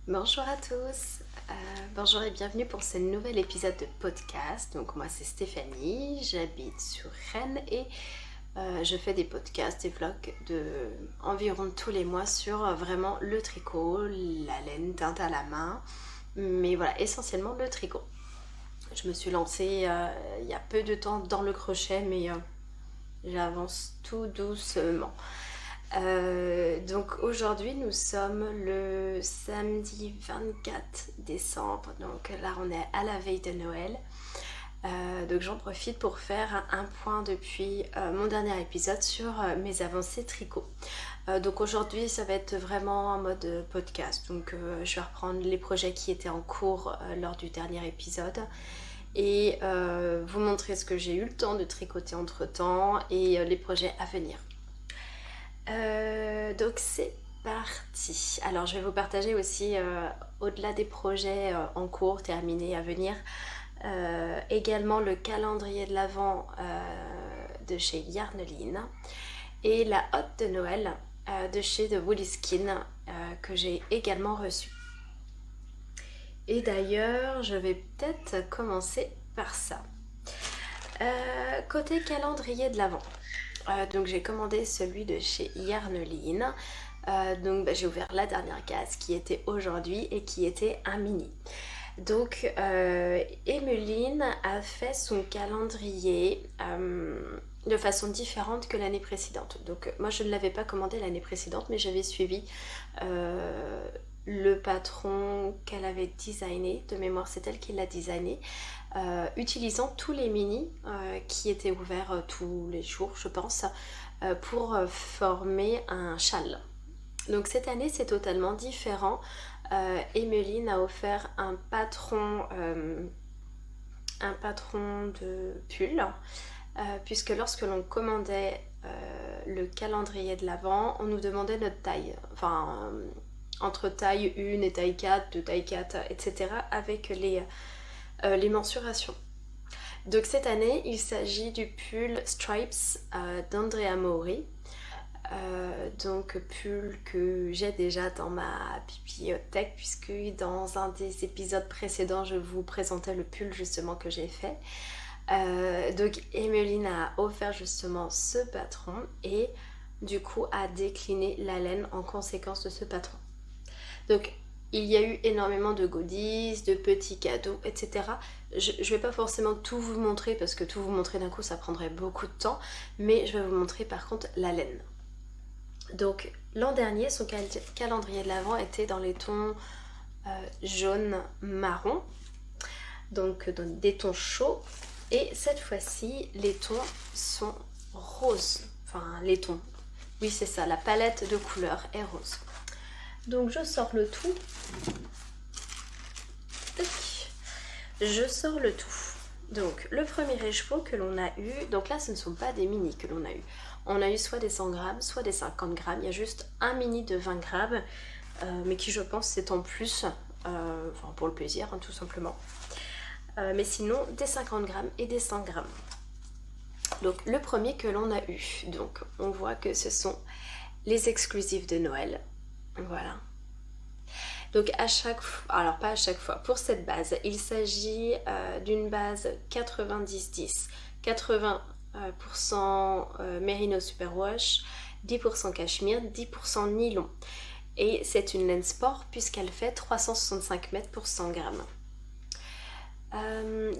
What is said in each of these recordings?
Bonjour à tous, bonjour et bienvenue pour ce nouvel épisode de podcast. Donc moi c'est Stéphanie, j'habite sur Rennes et je fais des podcasts, des vlogs de environ tous les mois sur vraiment le tricot, la laine teinte à la main, mais voilà essentiellement le tricot. Je me suis lancée il y a peu de temps dans le crochet mais j'avance tout doucement. Donc aujourd'hui nous sommes le samedi 24 décembre, donc là on est à la veille de Noël. Donc j'en profite pour faire un point depuis mon dernier épisode sur mes avancées tricot. Donc aujourd'hui ça va être vraiment en mode podcast, donc je vais reprendre les projets qui étaient en cours lors du dernier épisode et vous montrer ce que j'ai eu le temps de tricoter entre temps et les projets à venir. Donc c'est parti. Alors je vais vous partager aussi, au-delà des projets en cours, terminés, à venir, également le calendrier de l'Avent de chez Yarneline et la hotte de Noël de chez The Woolly Skin que j'ai également reçu. Et d'ailleurs, je vais peut-être commencer par ça. Côté calendrier de l'Avent. Donc j'ai commandé celui de chez Yarneline. Donc j'ai ouvert la dernière case qui était aujourd'hui et qui était un mini. Donc Emeline a fait son calendrier de façon différente que l'année précédente. Donc moi je ne l'avais pas commandé l'année précédente, mais j'avais suivi le patron qu'elle avait designé. De mémoire c'est elle qui l'a designé. Utilisant tous les mini qui étaient ouverts tous les jours je pense pour former un châle. Donc cette année c'est totalement différent. Emeline a offert un patron de pull puisque lorsque l'on commandait le calendrier de l'Avent on nous demandait notre taille, enfin entre taille 1 et taille 4, de taille 4 etc. avec les mensurations. Donc cette année, il s'agit du pull Stripes d'Andrea Maury. Donc pull que j'ai déjà dans ma bibliothèque puisque dans un des épisodes précédents, je vous présentais le pull justement que j'ai fait. Donc Emeline a offert justement ce patron et du coup a décliné la laine en conséquence de ce patron. Donc il y a eu énormément de goodies, de petits cadeaux, etc. Je ne vais pas forcément tout vous montrer parce que tout vous montrer d'un coup ça prendrait beaucoup de temps, mais je vais vous montrer par contre la laine. Donc l'an dernier son calendrier de l'Avent était dans les tons jaune marron, donc dans des tons chauds, et cette fois-ci les tons sont roses, enfin les tons, oui c'est ça, la palette de couleurs est rose. Donc je sors le tout. Je sors le tout. Donc le premier écheveau que l'on a eu, donc là ce ne sont pas des mini que l'on a eu. On a eu soit des 100 grammes, soit des 50 grammes. Il y a juste un mini de 20 grammes, mais qui je pense c'est en plus, enfin pour le plaisir hein, tout simplement. Mais sinon des 50 grammes et des 100 grammes. Donc le premier que l'on a eu, donc on voit que ce sont les exclusifs de Noël. Voilà. Donc à chaque fois, alors pas à chaque fois, pour cette base, il s'agit d'une base 90-10, 80% Merino Superwash, 10% cachemire, 10% nylon. Et c'est une laine sport puisqu'elle fait 365 mètres pour 100 grammes.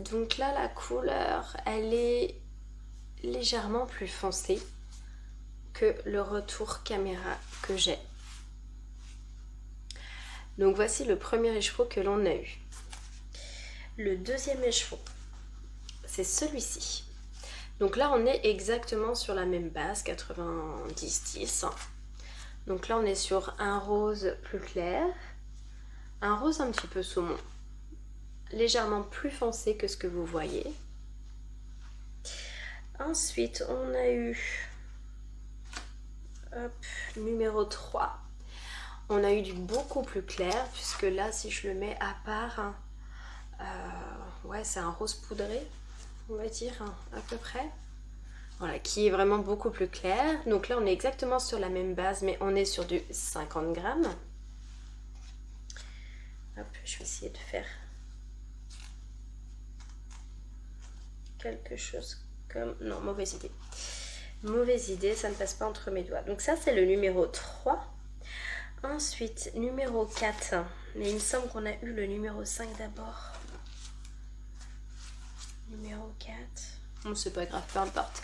Donc là la couleur, elle est légèrement plus foncée que le retour caméra que j'ai. Donc voici le premier écheveau que l'on a eu. Le deuxième écheveau, c'est celui-ci. Donc là on est exactement sur la même base, 90-10. Donc là on est sur un rose plus clair, un rose un petit peu saumon, légèrement plus foncé que ce que vous voyez. Ensuite on a eu numéro 3. On a eu du beaucoup plus clair, puisque là, si je le mets à part, ouais, c'est un rose poudré, on va dire, à peu près. Voilà, qui est vraiment beaucoup plus clair. Donc là, on est exactement sur la même base, mais on est sur du 50 grammes. Hop, je vais essayer de faire quelque chose comme... Non, mauvaise idée. Mauvaise idée, ça ne passe pas entre mes doigts. Donc ça, c'est le numéro 3. Ensuite, numéro 4. Mais il me semble qu'on a eu le numéro 5 d'abord. Numéro 4. Bon, c'est pas grave, peu importe.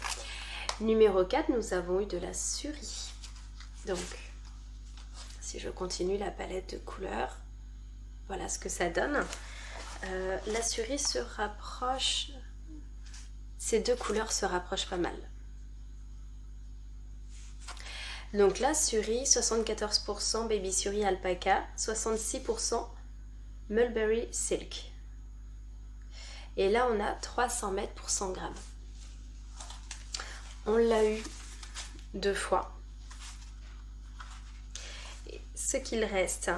Numéro 4, nous avons eu de la Suri. Donc, si je continue la palette de couleurs, voilà ce que ça donne. La Suri se rapproche... Ces deux couleurs se rapprochent pas mal. Donc la Suri, 74% Baby Suri Alpaca, 66% Mulberry Silk. Et là, on a 300 mètres pour 100 grammes. On l'a eu 2 fois. Et ce qu'il reste...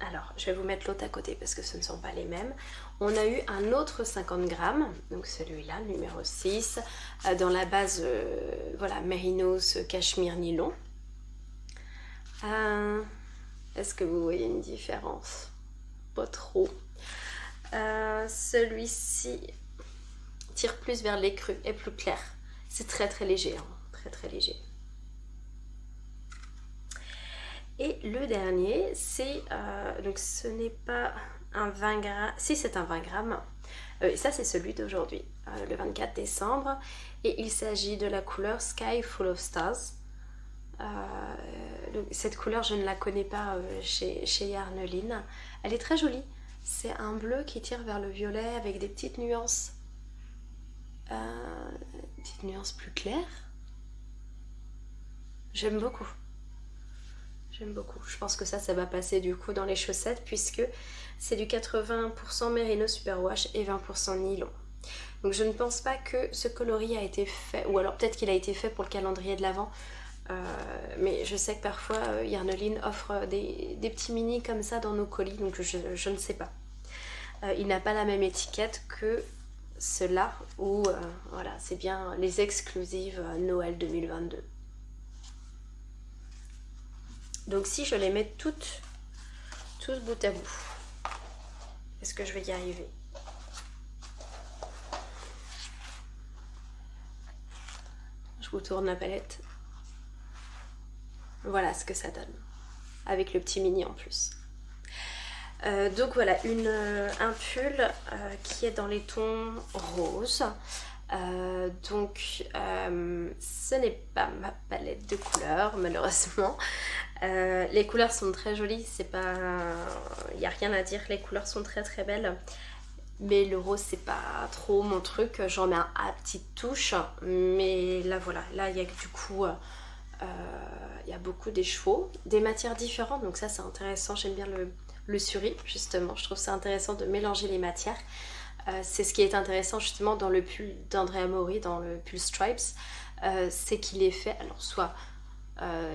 Alors, je vais vous mettre l'autre à côté parce que ce ne sont pas les mêmes. On a eu un autre 50 grammes, donc celui-là, numéro 6, dans la base, voilà, Mérinos Cachemire Nylon. Est-ce que vous voyez une différence? Pas trop. Celui-ci tire plus vers l'écru, est plus clair. C'est très très léger, hein, très très léger. Et le dernier, c'est, donc ce n'est pas un 20 grammes, si c'est un 20 grammes, ça c'est celui d'aujourd'hui, le 24 décembre, et il s'agit de la couleur Sky Full of Stars. Donc, cette couleur, je ne la connais pas chez Yarneline, elle est très jolie, c'est un bleu qui tire vers le violet avec des petites nuances plus claires. J'aime beaucoup. J'aime beaucoup. Je pense que ça va passer du coup dans les chaussettes puisque c'est du 80% Merino Superwash et 20% nylon. Donc je ne pense pas que ce coloris a été fait, ou alors peut-être qu'il a été fait pour le calendrier de l'Avent. Mais je sais que parfois Yarneline offre des petits mini comme ça dans nos colis, donc je ne sais pas. Il n'a pas la même étiquette que ceux-là où voilà, c'est bien les exclusives Noël 2022. Donc si je les mets toutes bout à bout, est-ce que je vais y arriver? Je vous tourne la palette. Voilà ce que ça donne, avec le petit mini en plus. Donc voilà, un pull qui est dans les tons roses. Donc ce n'est pas ma palette de couleurs malheureusement. Les couleurs sont très jolies, c'est pas, il n'y a rien à dire, les couleurs sont très très belles, mais le rose c'est pas trop mon truc, j'en mets un à petite touche, mais là voilà, là il y a du coup il y a beaucoup des chevaux, des matières différentes, donc ça c'est intéressant, j'aime bien le suri justement, je trouve ça intéressant de mélanger les matières. C'est ce qui est intéressant justement dans le pull d'Andrea Mori, dans le pull Stripes, c'est qu'il est fait, alors soit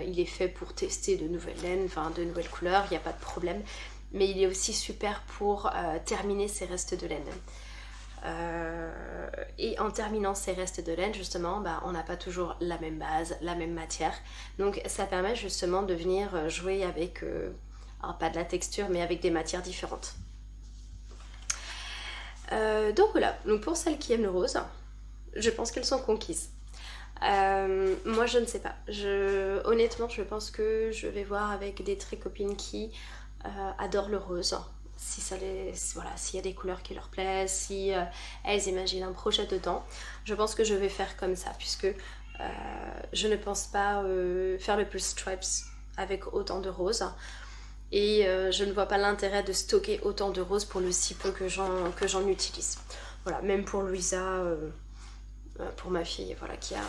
il est fait pour tester de nouvelles laines, enfin de nouvelles couleurs, il n'y a pas de problème, mais il est aussi super pour terminer ses restes de laine. Et en terminant ces restes de laine justement, on n'a pas toujours la même base, la même matière, donc ça permet justement de venir jouer avec, alors pas de la texture, mais avec des matières différentes. Donc voilà, donc pour celles qui aiment le rose, je pense qu'elles sont conquises. Moi je ne sais pas, honnêtement je pense que je vais voir avec des très copines qui adorent le rose, si ça voilà, s'il y a des couleurs qui leur plaisent, si elles imaginent un projet dedans, je pense que je vais faire comme ça, puisque je ne pense pas faire le pull Stripes avec autant de roses. Et je ne vois pas l'intérêt de stocker autant de roses pour le si peu que j'en utilise. Voilà, même pour Louisa, pour ma fille, voilà, qui a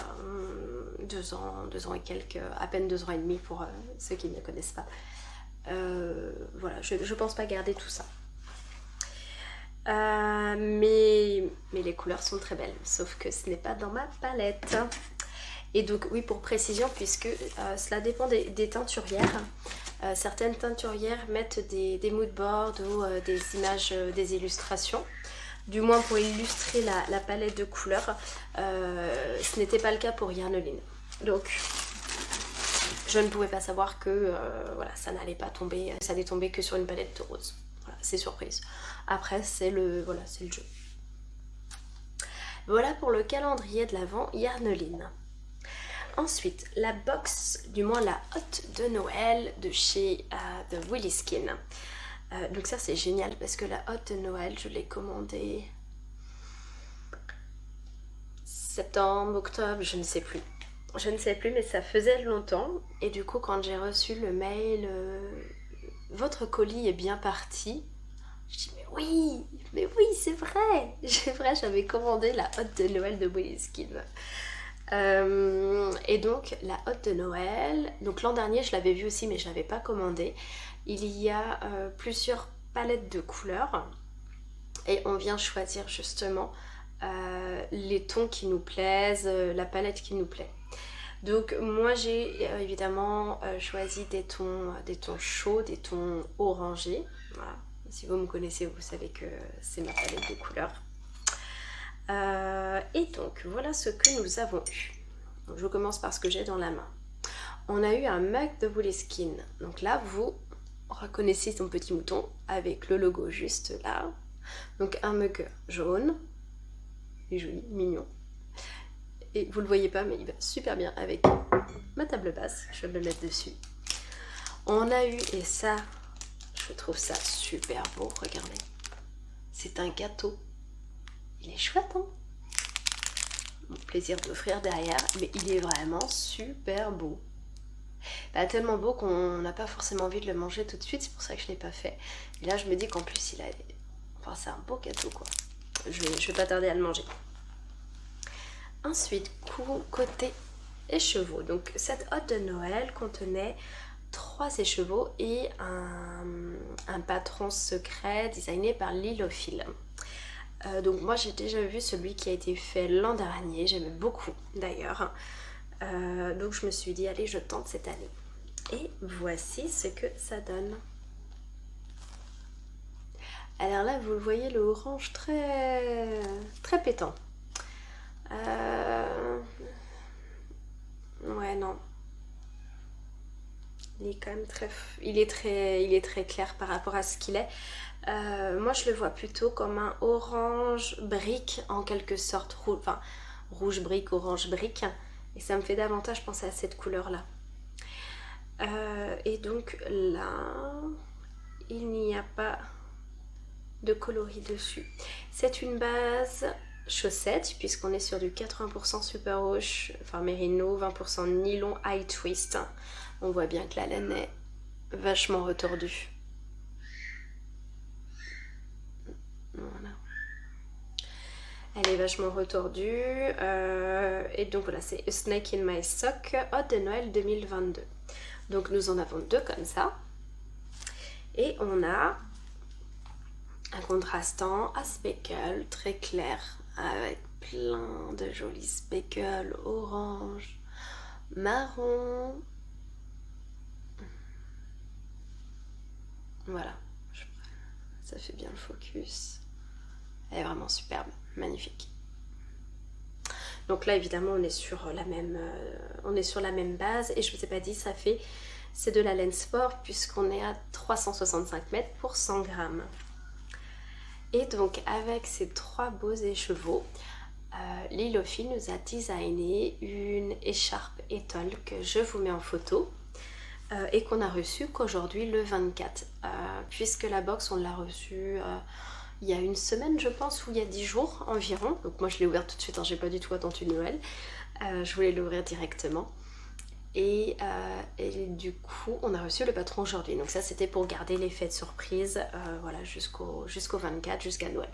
2 ans et quelques, à peine 2 ans et demi pour ceux qui ne me connaissent pas. Voilà, je pense pas garder tout ça. Mais les couleurs sont très belles, sauf que ce n'est pas dans ma palette. Et donc oui, pour précision, puisque cela dépend des teinturières. Certaines teinturières mettent des mood boards ou des images, des illustrations, du moins pour illustrer la palette de couleurs. Ce n'était pas le cas pour Yarneline. Donc je ne pouvais pas savoir que voilà, ça n'allait pas tomber, ça allait tomber que sur une palette de rose. c'est surprise. Après, c'est le jeu. Voilà pour le calendrier de l'Avent Yarneline. Ensuite, la box, du moins la hotte de Noël de chez The Williskin. Donc ça c'est génial parce que la hotte de Noël, je l'ai commandée septembre, octobre, je ne sais plus. Je ne sais plus, mais ça faisait longtemps. Et du coup, quand j'ai reçu le mail, votre colis est bien parti. Je dis mais oui, c'est vrai. C'est vrai, j'avais commandé la hotte de Noël de Williskin. Et donc la hotte de Noël, donc l'an dernier je l'avais vue aussi mais je l'avais pas commandée. Il y a plusieurs palettes de couleurs et on vient choisir justement les tons qui nous plaisent, la palette qui nous plaît. Donc moi j'ai évidemment choisi des tons chauds, des tons orangés. Voilà. Si vous me connaissez, vous savez que c'est ma palette de couleurs. Et donc voilà ce que nous avons eu. Donc, je commence par ce que j'ai dans la main. On a eu un mug de Williskin. Donc là vous reconnaissez son petit mouton avec le logo juste là. Donc un mug jaune, il est joli, mignon. Et vous le voyez pas mais il va super bien avec ma table basse, je vais me le mettre dessus. On a eu, et ça je trouve ça super beau, regardez. C'est un gâteau. Il est chouette, hein? Mon plaisir d'offrir derrière, mais il est vraiment super beau. Bah, tellement beau qu'on n'a pas forcément envie de le manger tout de suite, c'est pour ça que je ne l'ai pas fait. Et là, je me dis qu'en plus, enfin, c'est un beau gâteau, quoi. Je vais pas tarder à le manger. Ensuite, côté écheveau. Donc, cette hotte de Noël contenait 3 écheveaux et un patron secret designé par Lilophile. Donc moi j'ai déjà vu celui qui a été fait l'an dernier, j'aimais beaucoup d'ailleurs. Donc je me suis dit allez je tente cette année. Et voici ce que ça donne. Alors là vous le voyez, le orange très pétant. Ouais non. Il est quand même il est très clair par rapport à ce qu'il est. Moi je le vois plutôt comme un orange brique en quelque sorte, enfin rouge brique, orange brique, et ça me fait davantage penser à cette couleur là. Et donc là il n'y a pas de coloris dessus. C'est une base chaussette puisqu'on est sur du 80% super wash, enfin mérino, 20% nylon high twist. On voit bien que la laine est vachement retordue. Voilà. Elle est vachement retordue. Et donc voilà, c'est A Snake in My Sock, hotte de Noël 2022. Donc nous en avons 2 comme ça. Et on a un contrastant à speckle très clair avec plein de jolis speckles orange, marron. Voilà, ça fait bien le focus. Elle est vraiment superbe, magnifique. Donc là évidemment on est sur la même base et je ne vous ai pas dit c'est de la laine sport puisqu'on est à 365 mètres pour 100 grammes. Et donc avec ces 3 beaux écheveaux, Lilophile nous a designé une écharpe étole que je vous mets en photo. Et qu'on a reçu qu'aujourd'hui le 24 puisque la box on l'a reçue il y a une semaine je pense ou il y a 10 jours environ. Donc moi je l'ai ouverte tout de suite, hein, j'ai pas du tout attendu Noël, je voulais l'ouvrir directement et du coup on a reçu le patron aujourd'hui. Donc ça c'était pour garder l'effet de surprise voilà, jusqu'au 24, jusqu'à Noël.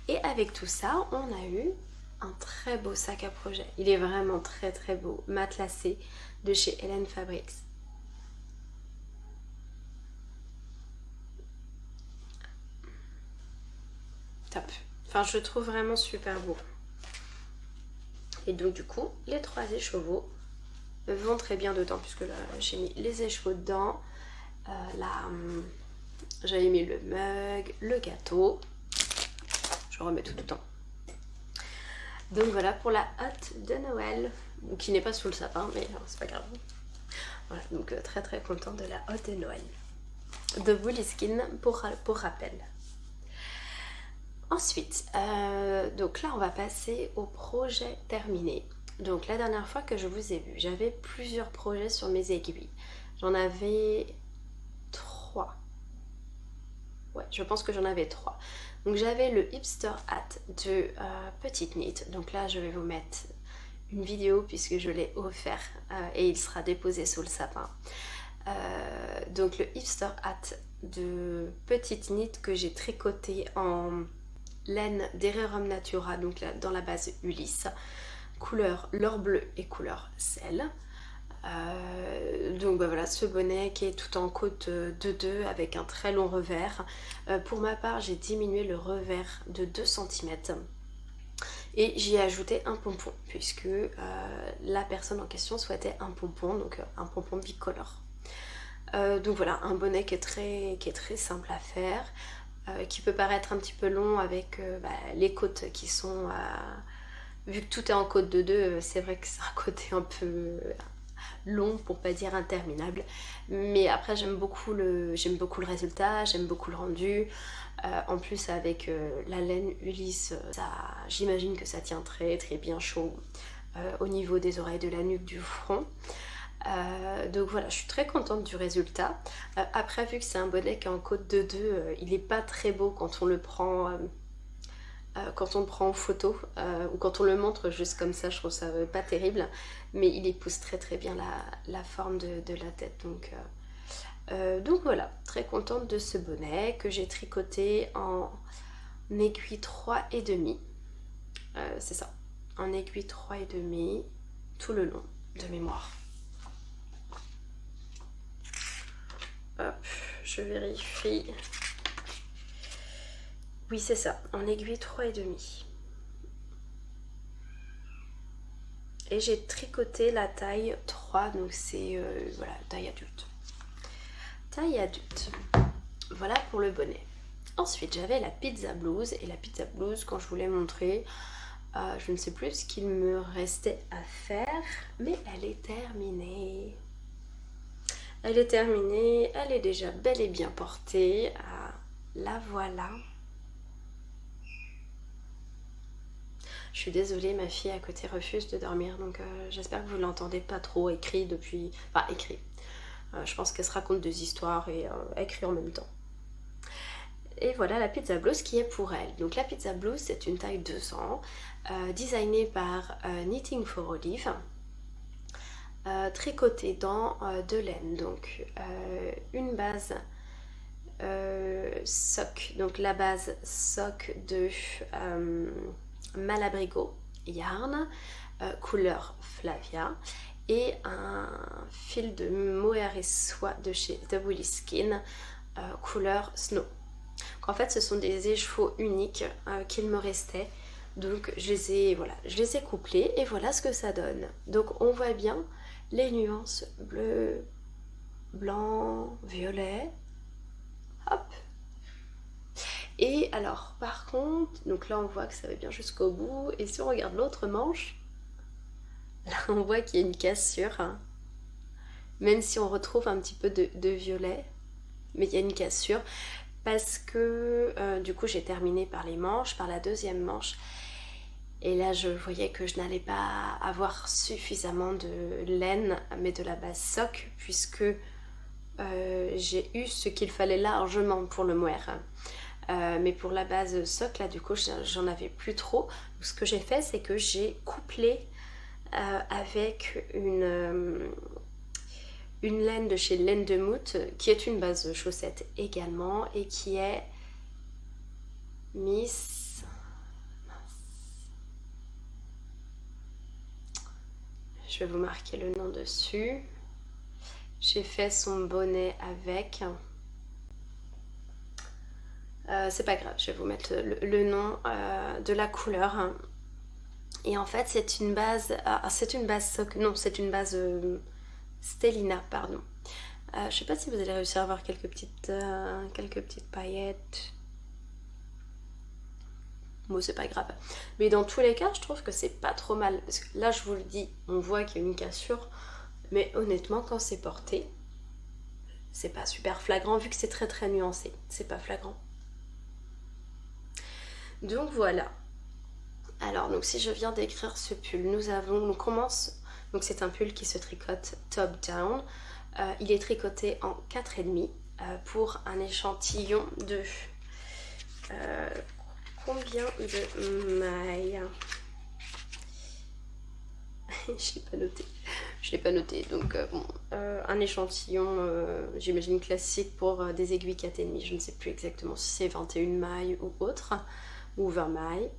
Et avec tout ça on a eu un très beau sac à projet. Il est vraiment très beau, matelassé, de chez Helen Fabrics. Top. Enfin, je le trouve vraiment super beau. Et donc, du coup, les 3 écheveaux vont très bien dedans, puisque là, j'ai mis les écheveaux dedans. Là, j'avais mis le mug, le gâteau. Je remets tout dedans. Donc voilà pour la hotte de Noël, qui n'est pas sous le sapin, mais c'est pas grave. Voilà, donc très contente de la hotte de Noël. de Woolly Skin pour rappel. Ensuite, donc là on va passer au projet terminé. Donc la dernière fois que je vous ai vu, j'avais plusieurs projets sur mes aiguilles. J'en avais 3. Ouais, je pense que j'en avais 3. Donc j'avais le Hipster Hat de Petite Knit. Donc là je vais vous mettre une vidéo puisque je l'ai offert et il sera déposé sous le sapin. Donc le Hipster Hat de Petite Knit que j'ai tricoté en laine d'Hererum Natura, donc là, dans la base Ulysse, couleur l'or bleu et couleur sel. Donc bah voilà, ce bonnet qui est tout en côte de 2 avec un très long revers. Pour ma part, j'ai diminué le revers de 2 cm et j'y ai ajouté un pompon puisque la personne en question souhaitait un pompon, donc un pompon bicolore. Donc voilà, un bonnet qui est très simple à faire, qui peut paraître un petit peu long avec les côtes qui sont... vu que tout est en côte de 2, c'est vrai que c'est un côté un peu long pour pas dire interminable. Mais après j'aime beaucoup le résultat, j'aime beaucoup le rendu. En plus avec la laine Ulysse, j'imagine que ça tient très très bien chaud au niveau des oreilles, de la nuque, du front. Donc voilà, je suis très contente du résultat. Après, vu que c'est un bonnet qui est en côte de 2, il n'est pas très beau quand on le prend en photo ou quand on le montre juste comme ça. Je trouve ça pas terrible, mais il épouse très très bien la forme de la tête. Donc voilà, très contente de ce bonnet que j'ai tricoté en aiguille 3,5. C'est ça, en aiguille 3,5 tout le long de mémoire. Hop, je vérifie. Oui, c'est ça, en aiguille 3,5. Et j'ai tricoté la taille 3, donc c'est voilà, taille adulte. Taille adulte. Voilà pour le bonnet. Ensuite, j'avais la pizza blouse. Et la pizza blouse, quand je vous l'ai montrée, je ne sais plus ce qu'il me restait à faire, mais elle est terminée. Elle est terminée, elle est déjà bel et bien portée. La voilà. Je suis désolée, ma fille à côté refuse de dormir, donc j'espère que vous ne l'entendez pas trop écrit depuis... Enfin, écrit. Je pense qu'elle se raconte des histoires et écrit en même temps. Et voilà la pizza blouse qui est pour elle. Donc la pizza blouse, c'est une taille 200, designée par Knitting for Olive. Tricoté dans de laine, donc une base sock, donc la base sock de Malabrigo Yarn, couleur Flavia, et un fil de mohair et soie de chez The Woolly Skin, couleur Snow. Donc, en fait ce sont des écheveaux uniques qu'il me restait, donc je les ai couplés et voilà ce que ça donne. Donc on voit bien les nuances bleu, blanc, violet, hop. Et alors par contre, donc là on voit que ça va bien jusqu'au bout, et si on regarde l'autre manche, là on voit qu'il y a une cassure, hein. Même si on retrouve un petit peu de violet, mais il y a une cassure, parce que du coup j'ai terminé par les manches, par la deuxième manche. Et là, je voyais que je n'allais pas avoir suffisamment de laine, mais de la base sock, puisque j'ai eu ce qu'il fallait largement pour le mohair. Mais pour la base sock, là, du coup, j'en avais plus trop. Donc, ce que j'ai fait, c'est que j'ai couplé avec une laine de chez Laine de Mout, qui est une base chaussette également, et qui est Miss... Je vais vous marquer le nom dessus. J'ai fait son bonnet avec. C'est pas grave, je vais vous mettre le nom de la couleur. Et en fait, c'est une base. C'est une base sock. Non, c'est une base Stellina, pardon. Je sais pas si vous allez réussir à voir quelques petites paillettes. Bon, c'est pas grave, mais dans tous les cas je trouve que c'est pas trop mal, parce que là je vous le dis, on voit qu'il y a une cassure, mais honnêtement quand c'est porté, c'est pas super flagrant vu que c'est très très nuancé, c'est pas flagrant. Donc voilà. Alors donc si je viens d'écrire ce pull, on commence, donc c'est un pull qui se tricote top down. Il est tricoté en 4,5 pour un échantillon de combien de mailles? Je l'ai pas noté. Je l'ai pas noté. Donc bon, un échantillon, j'imagine classique pour des aiguilles 4,5. Je ne sais plus exactement si c'est 21 mailles ou autre, ou 20 mailles.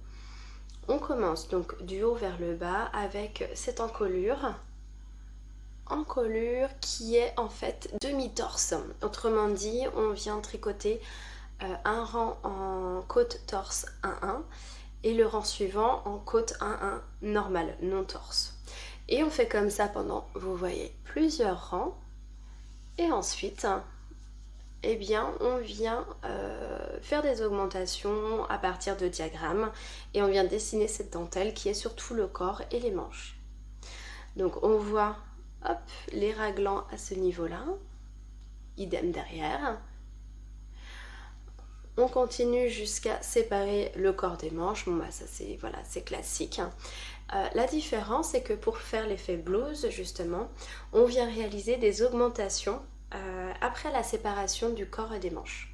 On commence donc du haut vers le bas avec cette encolure qui est en fait demi-torse. Autrement dit, on vient tricoter un rang en côte torse 1-1 et le rang suivant en côte 1-1 normal, non torse. Et on fait comme ça pendant, vous voyez, plusieurs rangs. Et ensuite, eh bien, on vient faire des augmentations à partir de diagrammes et on vient dessiner cette dentelle qui est sur tout le corps et les manches. Donc on voit, hop, les raglans à ce niveau-là, idem derrière. On continue jusqu'à séparer le corps des manches. Bon bah ça c'est voilà, c'est classique. La différence c'est que pour faire l'effet blouse justement, on vient réaliser des augmentations après la séparation du corps et des manches.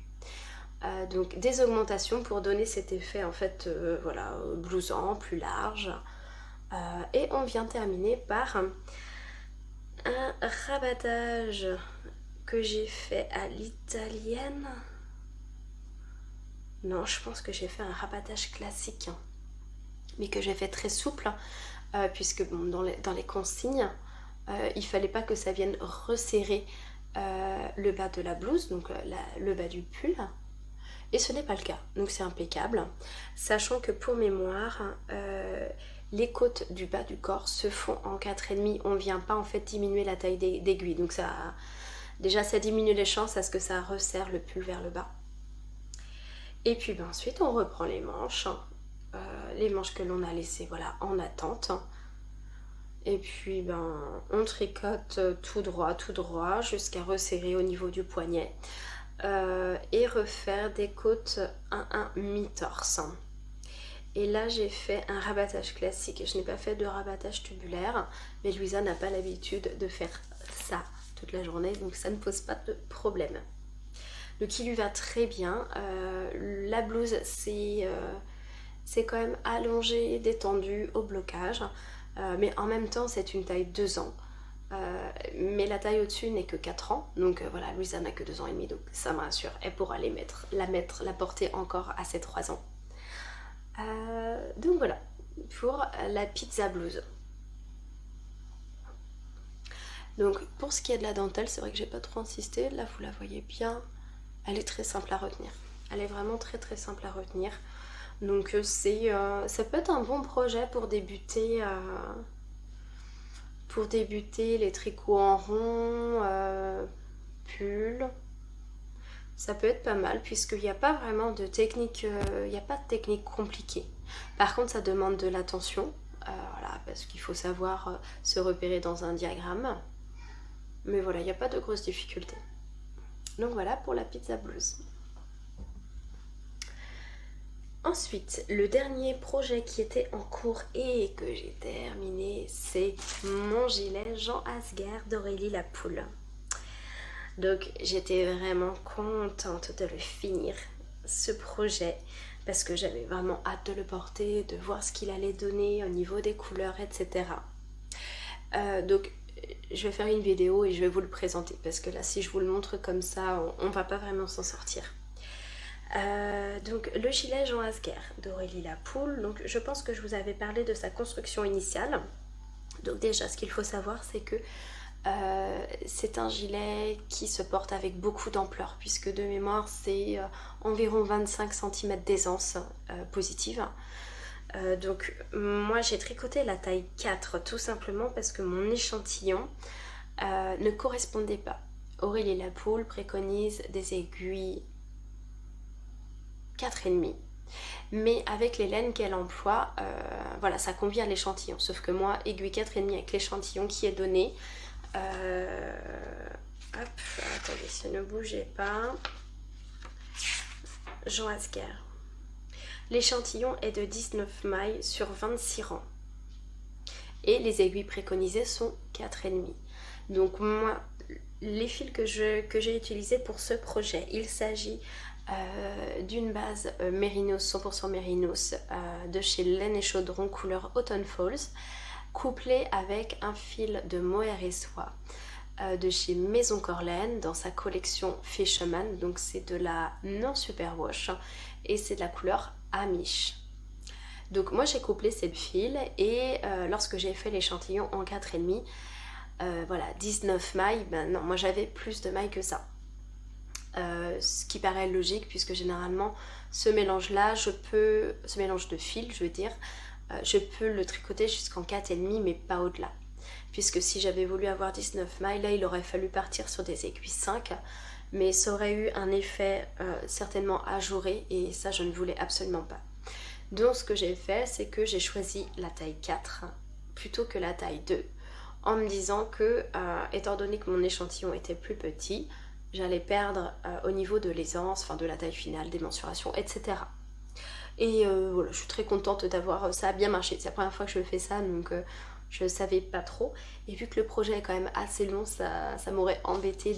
Donc des augmentations pour donner cet effet en fait voilà, blousant, plus large. Et on vient terminer par un rabattage que j'ai fait à l'italienne. Non, je pense que j'ai fait un rabattage classique, mais que j'ai fait très souple, puisque bon, dans les consignes, il fallait pas que ça vienne resserrer le bas de la blouse, donc le bas du pull, et ce n'est pas le cas, donc c'est impeccable, sachant que pour mémoire, les côtes du bas du corps se font en 4,5, on ne vient pas en fait diminuer la taille d'aiguille, donc ça, déjà ça diminue les chances à ce que ça resserre le pull vers le bas. Et puis ben, ensuite on reprend les manches que l'on a laissées voilà, en attente. Et puis ben, on tricote tout droit jusqu'à resserrer au niveau du poignet et refaire des côtes 1-1 mi-torse. Et là j'ai fait un rabattage classique, je n'ai pas fait de rabattage tubulaire, mais Louisa n'a pas l'habitude de faire ça toute la journée, donc ça ne pose pas de problème. Donc il lui va très bien. La blouse c'est quand même allongé, détendu, au blocage. Mais en même temps c'est une taille 2 ans. Mais la taille au-dessus n'est que 4 ans. Donc voilà, Louisa n'a que 2 ans et demi. Donc ça me rassure. Elle pourra la porter encore à ses 3 ans. Donc voilà, pour la pizza blouse. Donc pour ce qui est de la dentelle, c'est vrai que j'ai pas trop insisté. Là vous la voyez bien. Elle est très simple à retenir. Elle est vraiment très très simple à retenir. Donc ça peut être un bon projet pour débuter les tricots en rond, pull. Ça peut être pas mal puisqu'il n'y a pas vraiment de technique, il n'y a pas de technique compliquée. Par contre ça demande de l'attention, voilà, parce qu'il faut savoir se repérer dans un diagramme. Mais voilà, il n'y a pas de grosses difficultés. Donc voilà pour la pizza blouse. Ensuite, le dernier projet qui était en cours et que j'ai terminé, c'est mon gilet Jean Asgard d'Aurélie Lapoule. Donc j'étais vraiment contente de le finir, ce projet, parce que j'avais vraiment hâte de le porter, de voir ce qu'il allait donner au niveau des couleurs, etc. Donc je vais faire une vidéo et je vais vous le présenter, parce que là si je vous le montre comme ça, on va pas vraiment s'en sortir. Donc le gilet Jean Asgard d'Aurélie Lapoule, donc je pense que je vous avais parlé de sa construction initiale. Donc déjà ce qu'il faut savoir c'est que c'est un gilet qui se porte avec beaucoup d'ampleur, puisque de mémoire c'est environ 25 cm d'aisance positive. Donc moi j'ai tricoté la taille 4 tout simplement parce que mon échantillon ne correspondait pas. Aurélie Lapoule préconise des aiguilles 4,5, mais avec les laines qu'elle emploie, voilà, ça convient à l'échantillon, sauf que moi, aiguille 4,5 avec l'échantillon qui est donné, Hop, attendez, ne bougez pas. Jean Asger. L'échantillon est de 19 mailles sur 26 rangs. Et les aiguilles préconisées sont 4,5. Donc moi, les fils que j'ai utilisés pour ce projet, il s'agit d'une base Mérinos, 100% Mérinos, de chez Laine et Chaudron couleur Autumn Falls, couplée avec un fil de mohair et soie de chez Maison Corlaine dans sa collection Fisherman. Donc c'est de la non superwash et c'est de la couleur Amish. Donc moi j'ai couplé ces fils et lorsque j'ai fait l'échantillon en 4,5, voilà, 19 mailles, ben non, moi j'avais plus de mailles que ça. Ce qui paraît logique puisque généralement ce mélange là, ce mélange de fils je veux dire, je peux le tricoter jusqu'en 4,5 mais pas au-delà. Puisque si j'avais voulu avoir 19 mailles, là il aurait fallu partir sur des aiguilles 5, mais ça aurait eu un effet certainement ajouré et ça je ne voulais absolument pas. Donc ce que j'ai fait, c'est que j'ai choisi la taille 4 plutôt que la taille 2, en me disant que, étant donné que mon échantillon était plus petit, j'allais perdre au niveau de l'aisance, enfin de la taille finale, des mensurations, etc. Et voilà, je suis très contente d'avoir... Ça a bien marché, c'est la première fois que je fais ça, donc je ne savais pas trop. Et vu que le projet est quand même assez long, ça m'aurait embêté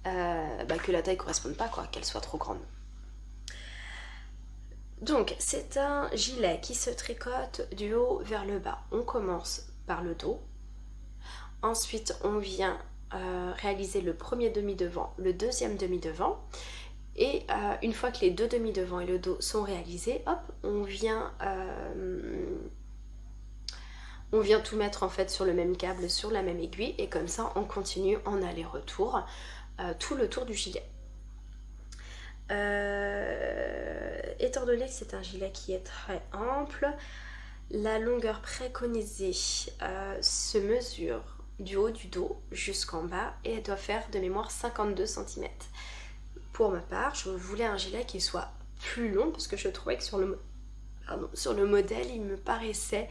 que la taille ne corresponde pas, quoi, qu'elle soit trop grande. Donc c'est un gilet qui se tricote du haut vers le bas. On commence par le dos. Ensuite on vient réaliser le premier demi-devant, le deuxième demi-devant. Et une fois que les deux demi-devants et le dos sont réalisés, hop, on vient tout mettre en fait sur le même câble, sur la même aiguille. Et comme ça on continue en aller-retour tout le tour du gilet. Étant donné que c'est un gilet qui est très ample, la longueur préconisée se mesure du haut du dos jusqu'en bas et elle doit faire de mémoire 52 cm. Pour ma part, je voulais un gilet qui soit plus long parce que je trouvais que sur le modèle, il me paraissait,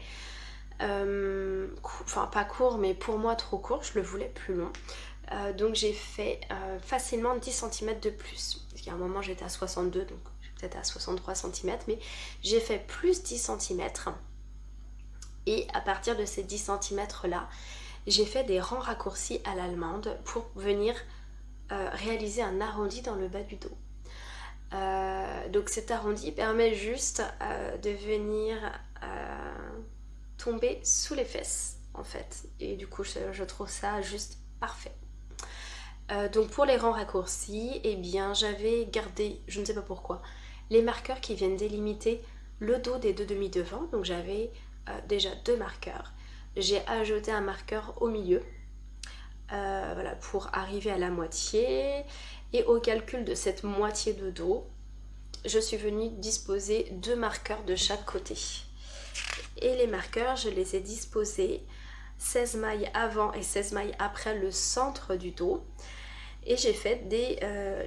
enfin pas court, mais pour moi trop court, je le voulais plus long. Donc j'ai fait facilement 10 cm de plus. Parce qu'à un moment j'étais à 62, donc peut-être à 63 cm, mais j'ai fait plus 10 cm. Et à partir de ces 10 cm là, j'ai fait des rangs raccourcis à l'allemande pour venir réaliser un arrondi dans le bas du dos. Donc cet arrondi permet juste de venir tomber sous les fesses en fait. Et du coup je trouve ça juste parfait. Donc pour les rangs raccourcis, eh bien j'avais gardé, je ne sais pas pourquoi, les marqueurs qui viennent délimiter le dos des deux demi-devants. Donc j'avais déjà 2 marqueurs. J'ai ajouté un marqueur au milieu, voilà, pour arriver à la moitié. Et au calcul de cette moitié de dos, je suis venue disposer 2 marqueurs de chaque côté. Et les marqueurs, je les ai disposés 16 mailles avant et 16 mailles après le centre du dos. Et j'ai fait des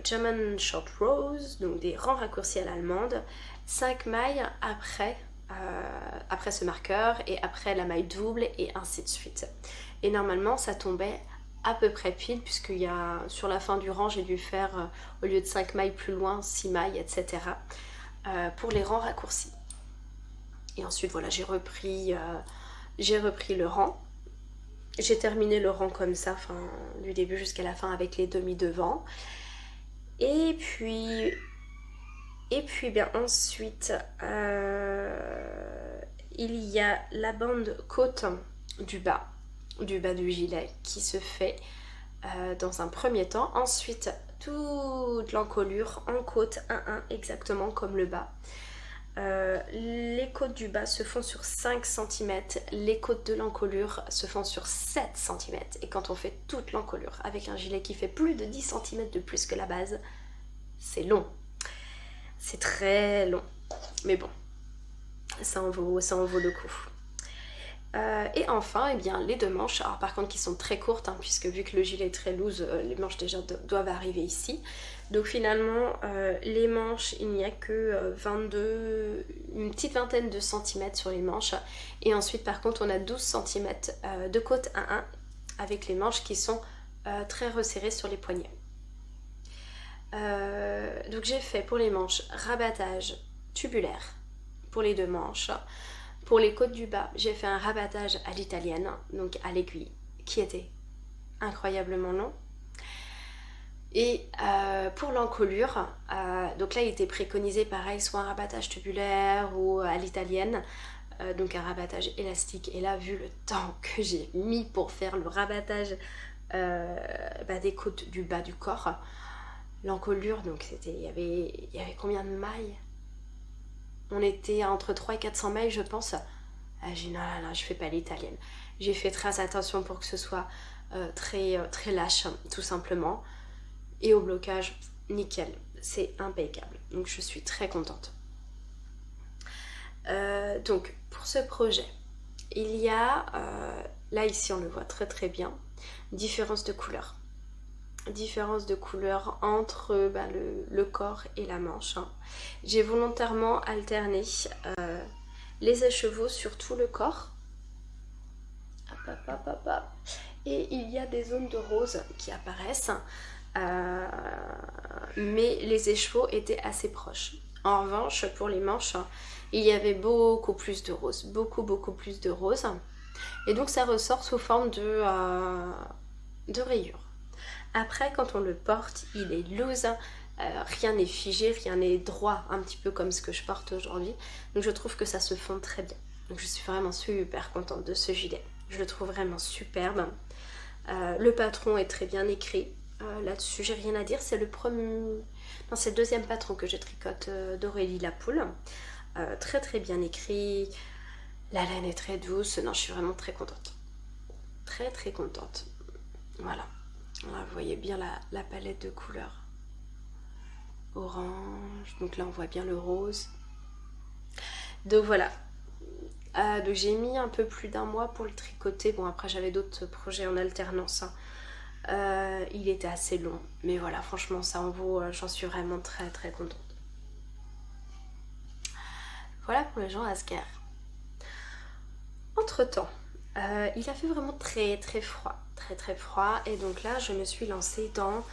German short rows, donc des rangs raccourcis à l'allemande, 5 mailles après ce marqueur et après la maille double et ainsi de suite. Et normalement ça tombait à peu près pile, puisqu'il y a, sur la fin du rang, j'ai dû faire au lieu de 5 mailles plus loin, 6 mailles, etc. Pour les rangs raccourcis. Et ensuite voilà, j'ai repris le rang. J'ai terminé le rang comme ça, du début jusqu'à la fin avec les demi-devants. Et puis bien ensuite, il y a la bande côte du bas du gilet qui se fait dans un premier temps. Ensuite, toute l'encolure en côte 1-1, exactement comme le bas. Les côtes du bas se font sur 5 cm, les côtes de l'encolure se font sur 7 cm. Et quand on fait toute l'encolure avec un gilet qui fait plus de 10 cm de plus que la base, c'est long. C'est très long. Mais bon, ça en vaut le coup. Et enfin, eh bien, les 2 manches, alors par contre qui sont très courtes, hein, puisque vu que le gilet est très loose, les manches déjà doivent arriver ici. Donc finalement, les manches, il n'y a que une petite vingtaine de centimètres sur les manches. Et ensuite, par contre, on a 12 cm de côte 1-1 avec les manches qui sont très resserré sur les poignets. Donc j'ai fait pour les manches rabattage tubulaire pour les 2 manches. Pour les côtes du bas, j'ai fait un rabattage à l'italienne, donc à l'aiguille, qui était incroyablement long. Et pour l'encolure, donc là il était préconisé pareil, soit un rabattage tubulaire ou à l'italienne, donc un rabattage élastique. Et là, vu le temps que j'ai mis pour faire le rabattage des côtes du bas du corps, l'encolure, donc il y avait combien de mailles? On était entre 300 et 400 mailles, je pense. J'ai dit non, je fais pas l'italienne. J'ai fait très attention pour que ce soit très lâche, tout simplement. Et au blocage, nickel, c'est impeccable. Donc je suis très contente. Donc pour ce projet, il y a, là ici on le voit très très bien, différence de couleur. Différence de couleur entre le corps et la manche. J'ai volontairement alterné les écheveaux sur tout le corps. Et il y a des zones de rose qui apparaissent. Mais les écheveaux étaient assez proches. En revanche, pour les manches, il y avait beaucoup plus de rose. Beaucoup plus de rose. Et donc ça ressort sous forme de rayures. Après, quand on le porte, il est loose, rien n'est figé, rien n'est droit, un petit peu comme ce que je porte aujourd'hui. Donc je trouve que ça se fond très bien. Donc je suis vraiment super contente de ce gilet. Je le trouve vraiment superbe. Le patron est très bien écrit. Là-dessus, j'ai rien à dire. C'est le premier... Non, c'est le deuxième patron que je tricote d'Aurélie Lapoule. Très très bien écrit. La laine est très douce. Non, je suis vraiment très contente. Très très contente. Voilà. Là, vous voyez bien la palette de couleurs. Orange. Donc là, on voit bien le rose. Donc voilà. Donc j'ai mis un peu plus d'1 mois pour le tricoter. Bon, après, j'avais d'autres projets en alternance. Il était assez long. Mais voilà, franchement, ça en vaut. J'en suis vraiment très très contente. Voilà pour les gens Asker. Entre-temps, il a fait vraiment très très froid. Très froid. Et donc là, je me suis lancée dans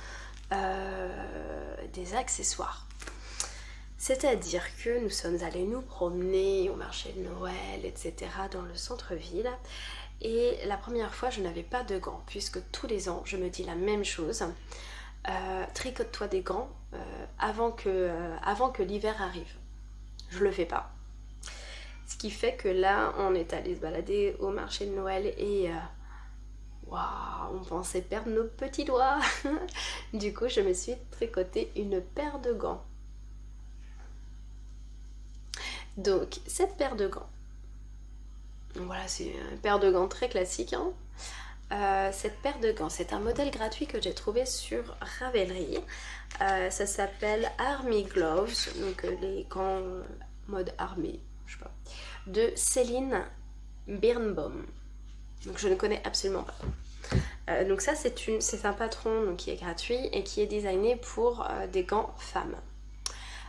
des accessoires. C'est-à-dire que nous sommes allés nous promener au marché de Noël, etc. dans le centre-ville. Et la première fois, je n'avais pas de gants, puisque tous les ans, je me dis la même chose. Tricote-toi des gants avant que l'hiver arrive. Je le fais pas. Ce qui fait que là, on est allé se balader au marché de Noël et waouh, on pensait perdre nos petits doigts. Du coup, je me suis tricoté une paire de gants. Donc, cette paire de gants, voilà, c'est une paire de gants très classique. Cette paire de gants, c'est un modèle gratuit que j'ai trouvé sur Ravelry. Ça s'appelle Army Gloves, donc les gants mode armée, je sais pas, de Céline Birnbaum. Donc je ne connais absolument pas. Donc ça, c'est un patron donc, qui est gratuit et qui est designé pour des gants femmes.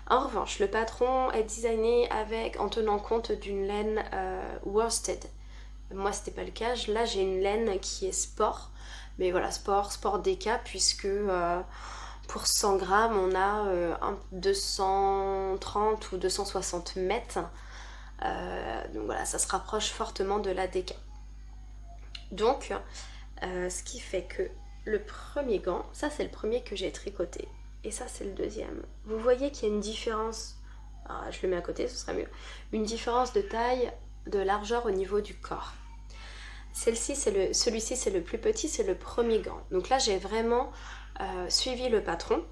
En revanche, le patron est designé en tenant compte d'une laine worsted. Moi, c'était pas le cas. Là, j'ai une laine qui est sport. Mais voilà, sport déca, puisque pour 100 grammes, on a 230 ou 260 mètres. Donc voilà, ça se rapproche fortement de la déca. Donc, ce qui fait que le premier gant, ça c'est le premier que j'ai tricoté. Et ça, c'est le deuxième. Vous voyez qu'il y a une différence, je le mets à côté, ce serait mieux, une différence de taille, de largeur au niveau du corps. Celui-ci, c'est le plus petit, c'est le premier gant. Donc là, j'ai vraiment suivi le patron.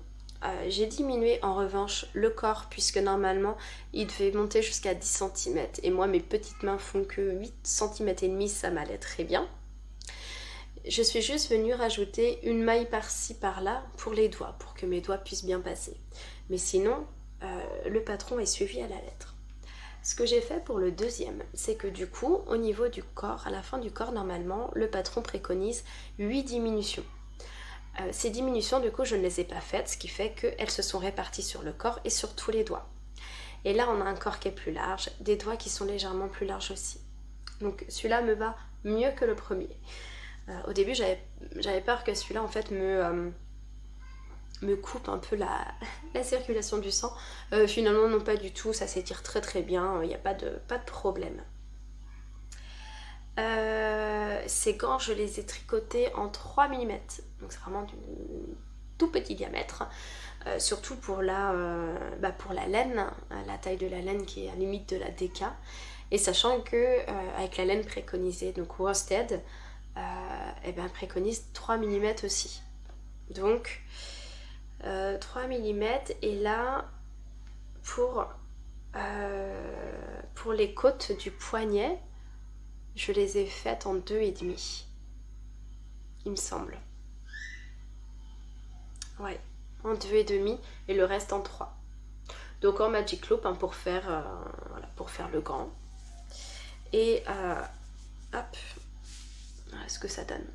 J'ai diminué en revanche le corps, puisque normalement, il devait monter jusqu'à 10 cm. Et moi, mes petites mains font que 8 cm et demi, ça m'allait très bien. Je suis juste venue rajouter une maille par-ci par-là pour les doigts, pour que mes doigts puissent bien passer. Mais sinon, le patron est suivi à la lettre. Ce que j'ai fait pour le deuxième, c'est que du coup, au niveau du corps, à la fin du corps, normalement, le patron préconise 8 diminutions. Ces diminutions, du coup, je ne les ai pas faites, ce qui fait qu'elles se sont réparties sur le corps et sur tous les doigts. Et là, on a un corps qui est plus large, des doigts qui sont légèrement plus larges aussi. Donc celui-là me va mieux que le premier. Au début, j'avais peur que celui-là, en fait, me coupe un peu la circulation du sang. Finalement, non, pas du tout. Ça s'étire très très bien. Il n'y a pas de problème. Ces gants, je les ai tricotés en 3 mm. Donc, c'est vraiment du tout petit diamètre. Surtout pour pour la laine, la taille de la laine qui est à la limite de la DK. Et sachant que avec la laine préconisée, donc worsted, préconise 3 mm aussi. Donc 3 mm, et là pour les côtes du poignet, je les ai faites en 2,5, il me semble. Ouais, en 2,5 et le reste en 3. Donc en Magic Loop pour faire le gant. Et hop, voilà ce que ça donne.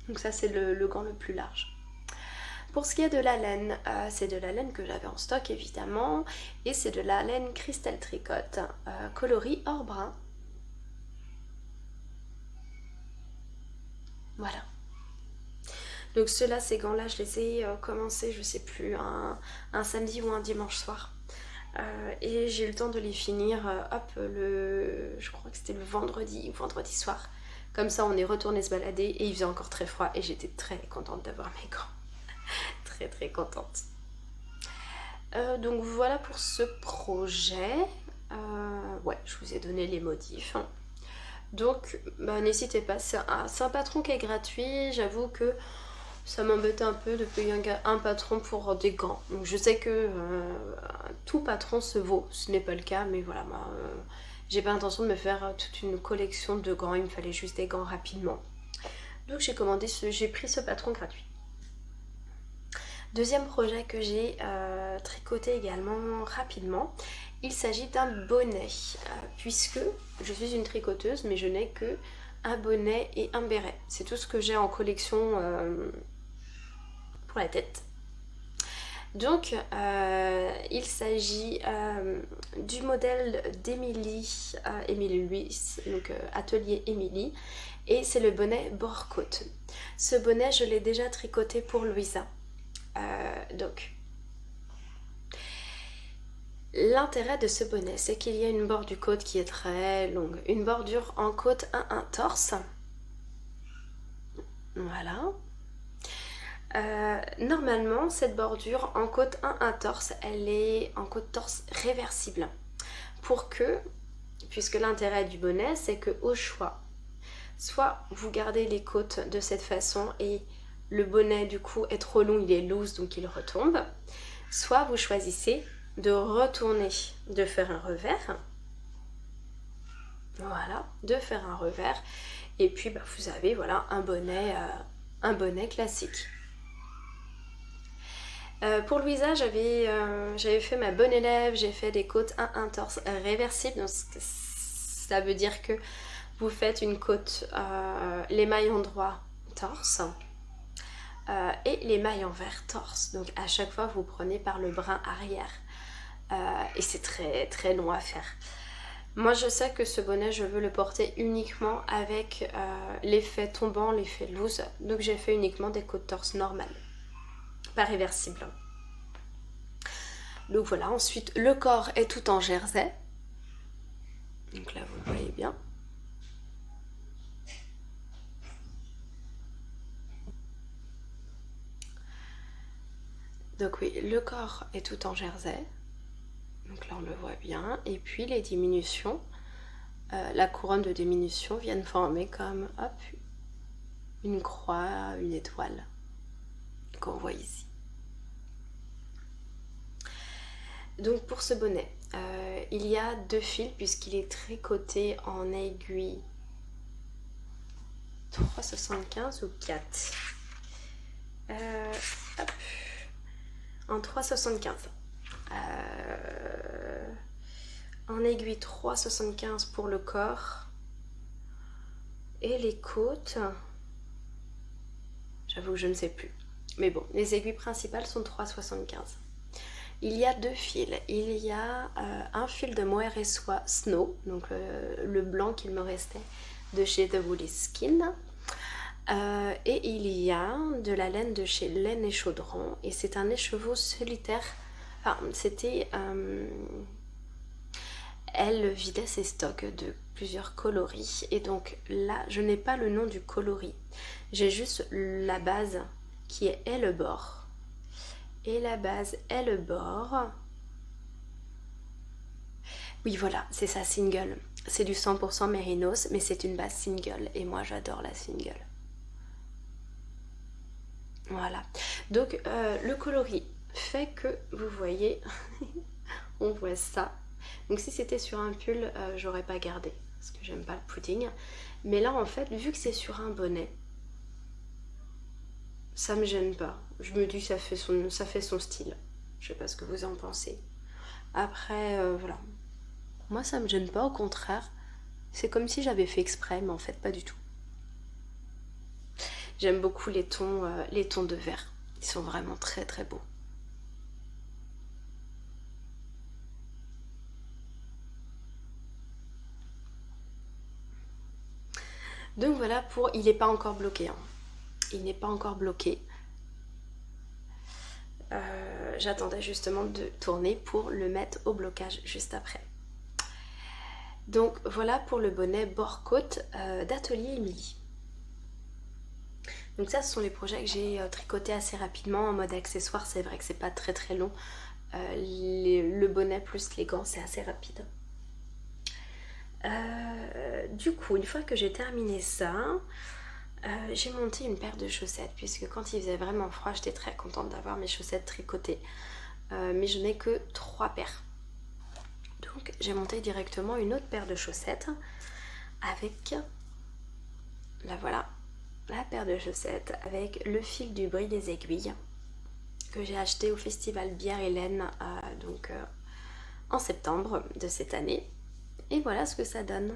Donc ça c'est le gant le plus large. Pour ce qui est de la laine, c'est de la laine que j'avais en stock évidemment, et c'est de la laine Crystal Tricot, coloris or brun. Voilà. Donc ceux-là, ces gants-là, je les ai commencés, je sais plus, un samedi ou un dimanche soir. Et j'ai eu le temps de les finir, je crois que c'était le vendredi soir. Comme ça, on est retourné se balader et il faisait encore très froid et j'étais très contente d'avoir mes gants. Très très contente. Donc voilà pour ce projet. Ouais, je vous ai donné les motifs. Donc n'hésitez pas, c'est un patron qui est gratuit. J'avoue que ça m'embêtait un peu de payer un patron pour des gants. Donc je sais que tout patron se vaut, ce n'est pas le cas, mais voilà, moi j'ai pas l'intention de me faire toute une collection de gants, il me fallait juste des gants rapidement. Donc j'ai pris ce patron gratuit. Deuxième projet que j'ai tricoté également rapidement, il s'agit d'un bonnet, puisque je suis une tricoteuse, mais je n'ai que un bonnet et un béret. C'est tout ce que j'ai en collection pour la tête. Donc il s'agit du modèle d'Emilie, Émilie Louis, donc atelier Émilie, et c'est le bonnet bord côte. Ce bonnet je l'ai déjà tricoté pour Louisa. Donc l'intérêt de ce bonnet, c'est qu'il y a une bordure côte qui est très longue, une bordure en côte 1 torse. Voilà. Normalement, cette bordure en côte 1 torse, elle est en côte torse réversible. Puisque l'intérêt du bonnet, c'est que au choix, soit vous gardez les côtes de cette façon et le bonnet du coup est trop long, il est loose donc il retombe, soit vous choisissez de retourner, de faire un revers, voilà, de faire un revers, et puis vous avez voilà un bonnet classique. Pour Louisa, j'avais fait ma bonne élève, j'ai fait des côtes 1 torse réversibles, donc ça veut dire que vous faites une côte, les mailles endroit torse, et les mailles envers torse, donc à chaque fois vous prenez par le brin arrière, et c'est très très long à faire. Moi je sais que ce bonnet je veux le porter uniquement avec l'effet tombant, l'effet loose, donc j'ai fait uniquement des côtes torse normales, pas réversibles. Donc voilà, ensuite le corps est tout en jersey, donc là vous voyez bien. Donc oui, le corps est tout en jersey, donc là on le voit bien, et puis les diminutions, la couronne de diminution viennent former comme hop, une croix, une étoile qu'on voit ici. Donc pour ce bonnet, il y a 2 fils puisqu'il est tricoté en aiguille 3,75 ou 4. Hop. En 3,75. En aiguille 3,75 pour le corps. Et les côtes, j'avoue que je ne sais plus. Mais bon, les aiguilles principales sont 3,75. Il y a deux fils. Il y a un fil de mohair et soie Snow, donc le blanc qu'il me restait de chez The Woolly Skin. Et il y a de la laine de chez Laine et Chaudron, et c'est un écheveau solitaire. Enfin, c'était... elle vidait ses stocks de plusieurs coloris, et donc là, je n'ai pas le nom du coloris. J'ai juste la base qui est le bord. Et la base est le bord. Oui, voilà, c'est sa single. C'est du 100% mérinos, mais c'est une base single, et moi j'adore la single. Voilà, donc le coloris fait que, vous voyez, on voit ça. Donc si c'était sur un pull, j'aurais pas gardé, parce que j'aime pas le pudding. Mais là, en fait, vu que c'est sur un bonnet, ça me gêne pas. Je me dis ça fait son style. Je sais pas ce que vous en pensez. Après, voilà. Moi, ça me gêne pas, au contraire. C'est comme si j'avais fait exprès, mais en fait, pas du tout. J'aime beaucoup les tons de vert. Ils sont vraiment très très beaux. Donc voilà pour... Il n'est pas encore bloqué. Hein. Il n'est pas encore bloqué. J'attendais justement de tourner pour le mettre au blocage juste après. Donc voilà pour le bonnet bord-côte d'Atelier Émilie. Donc ça, ce sont les projets que j'ai tricotés assez rapidement en mode accessoire. C'est vrai que c'est pas très très long. Le bonnet plus les gants, c'est assez rapide. Du coup, une fois que j'ai terminé ça, j'ai monté une paire de chaussettes, puisque quand il faisait vraiment froid, j'étais très contente d'avoir mes chaussettes tricotées. Mais je n'ai que 3 paires. Donc j'ai monté directement une autre paire de chaussettes avec, là voilà, la paire de chaussettes avec le fil du bruit des aiguilles que j'ai acheté au festival Bière et Laine donc en septembre de cette année. Et voilà ce que ça donne.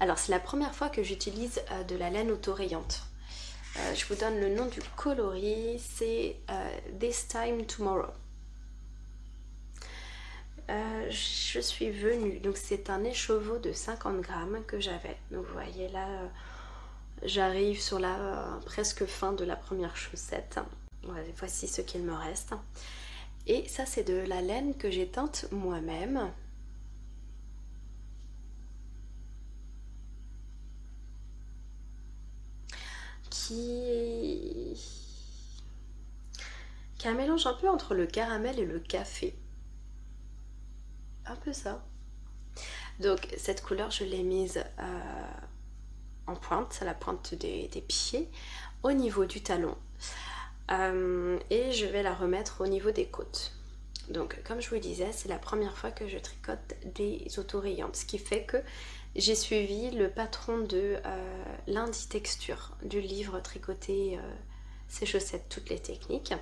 Alors c'est la première fois que j'utilise de la laine autorayante. Je vous donne le nom du coloris, c'est This Time Tomorrow. Je suis venue, donc c'est un écheveau de 50 grammes que j'avais. Donc vous voyez là, j'arrive sur la presque fin de la première chaussette. Voici ce qu'il me reste. Et ça, c'est de la laine que j'ai teinte moi-même. Qui a un mélange un peu entre le caramel et le café. Un peu ça. Donc cette couleur, je l'ai mise en pointe, à la pointe des pieds, au niveau du talon. Et je vais la remettre au niveau des côtes. Donc comme je vous le disais, c'est la première fois que je tricote des autorayantes, ce qui fait que j'ai suivi le patron de Lundi Texture du livre Tricoter ses chaussettes, toutes les techniques.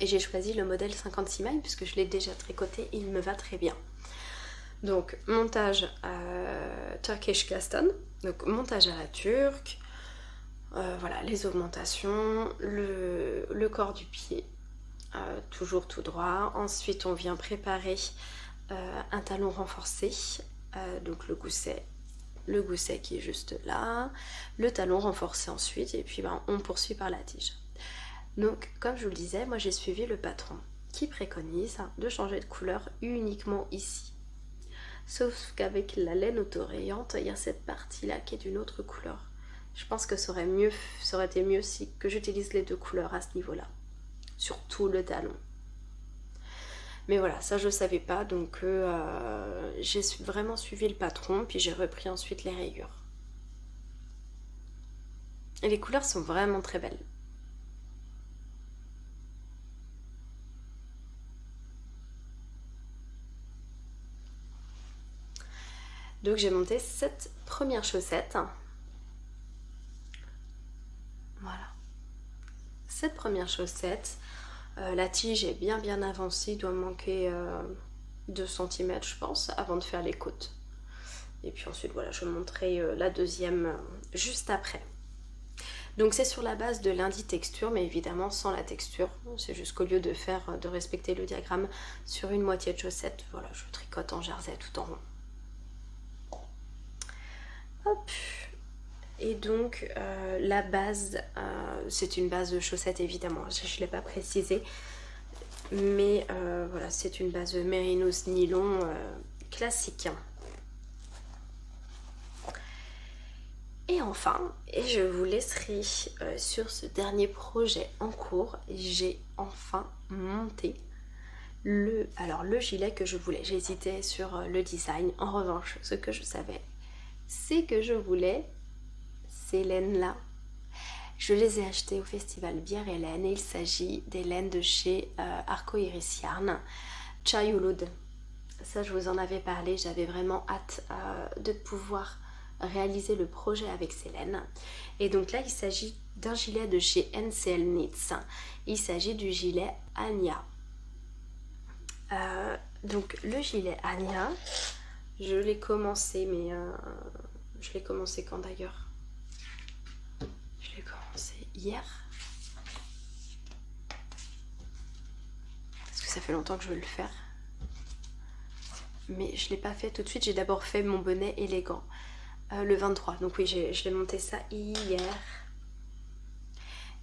Et j'ai choisi le modèle 56 mailles puisque je l'ai déjà tricoté et il me va très bien. Donc montage Turkish Caston, donc montage à la turque, voilà les augmentations, le corps du pied, toujours tout droit. Ensuite on vient préparer un talon renforcé, donc le gousset qui est juste là, le talon renforcé ensuite et puis on poursuit par la tige. Donc comme je vous le disais, moi j'ai suivi le patron qui préconise de changer de couleur uniquement ici. Sauf qu'avec la laine autorayante, il y a cette partie là qui est d'une autre couleur. Je pense que ça aurait été mieux si que j'utilise les deux couleurs à ce niveau-là, sur tout le talon. Mais voilà, ça je ne savais pas, donc j'ai vraiment suivi le patron, puis j'ai repris ensuite les rayures. Et les couleurs sont vraiment très belles. Donc j'ai monté cette première chaussette. Voilà. Cette première chaussette, la tige est bien avancée, il doit me manquer 2 cm je pense, avant de faire les côtes. Et puis ensuite voilà, je montrerai la deuxième juste après. Donc c'est sur la base de l'indice texture, mais évidemment sans la texture. C'est juste qu'au lieu de respecter le diagramme sur une moitié de chaussette, voilà, je tricote en jersey tout en rond. Hop. Et donc la base, c'est une base de chaussettes évidemment, je ne l'ai pas précisé. Mais voilà, c'est une base mérinos nylon classique. Et enfin, et je vous laisserai sur ce dernier projet en cours, j'ai enfin monté le gilet que je voulais. J'hésitais sur le design. En revanche, ce que je savais, c'est que je voulais ces laines-là. Je les ai achetées au festival Bière et Laine et il s'agit des laines de chez Arco Iris Yarn, Chayulud. Ça, je vous en avais parlé, j'avais vraiment hâte de pouvoir réaliser le projet avec ces laines. Et donc là, il s'agit d'un gilet de chez NCL Knits. Il s'agit du gilet Anya. Donc le gilet Anya, je l'ai commencé, mais je l'ai commencé quand d'ailleurs? Je l'ai commencé hier. Parce que ça fait longtemps que je veux le faire. Mais je ne l'ai pas fait tout de suite, j'ai d'abord fait mon bonnet élégant. Le 23, donc oui, je l'ai monté ça hier.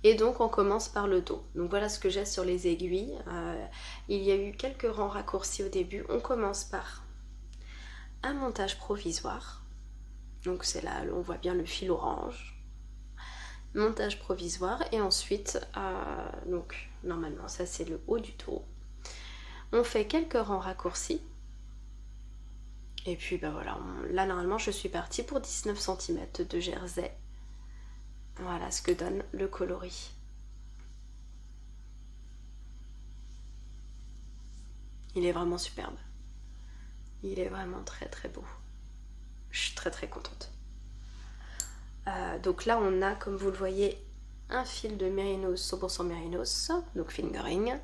Et donc on commence par le dos. Donc voilà ce que j'ai sur les aiguilles. Il y a eu quelques rangs raccourcis au début. On commence par un montage provisoire. Donc c'est là, on voit bien le fil orange. Montage provisoire et ensuite, donc normalement ça c'est le haut du dos. On fait quelques rangs raccourcis. Et puis ben voilà, là normalement je suis partie pour 19 cm de jersey. Voilà ce que donne le coloris. Il est vraiment superbe. Il est vraiment très très beau. Je suis très très contente. Donc là on a, comme vous le voyez, un fil de mérinos 100% mérinos, donc fingering,